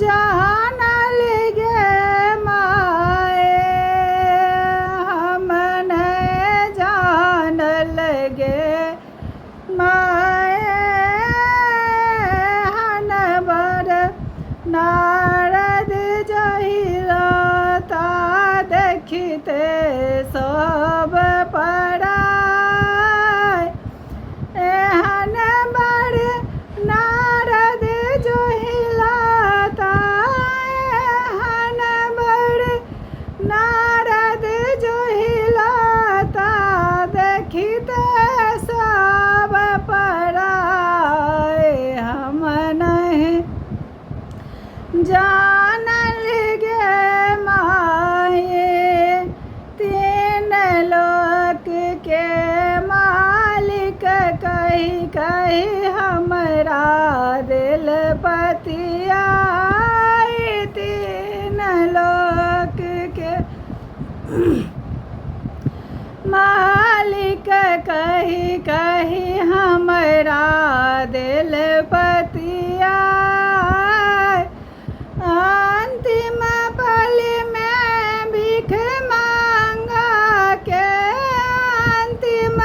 जानल गे माए हम नहीं जानल गे माए हनबर नारद जहिरता देखिते सब पराय एहन बड़ नारद जोहिलाता एहन बड़ नारद जोहिलाता देखिते सब पराय हम नहीं जानल गे माए तीन लोक के मालिक कही कही हमरा दिल पतिया तीन लोक के मालिक कही कही हमरा दिल पतिया अंतिम पल में भीख मांगा के अंतिम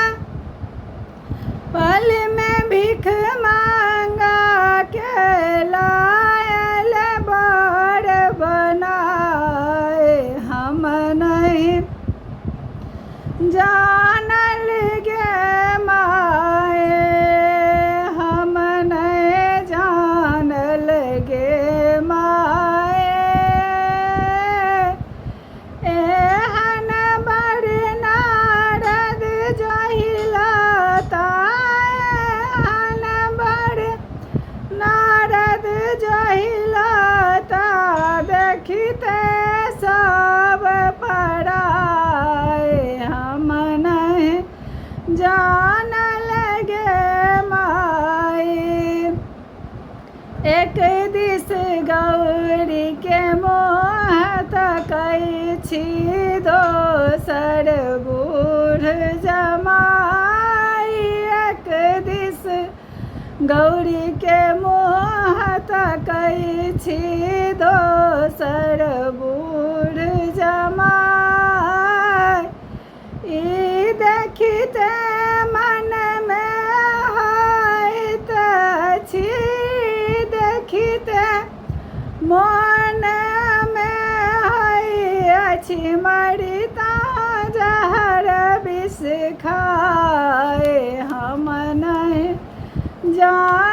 पल में भीख मांगा के लायल बर बनाए हम नहीं जानल गे माए हम नहीं जानल गे माए एहन बड़ नारद जोहिलाता एहन बड़ नारद जोहिलाता देखिते सब पराय हम नहीं जानल गे माए एक दिस गौरी के मोह तकै छी दोसर बूढ़ जमाई एक दिस गौरी के मोह तकै छी दोसर बूढ़ जमाई ई देखिते मन में होइत अछि देखिते मन में होइ अछि मरिता जहर विष खाए हम नहीं जान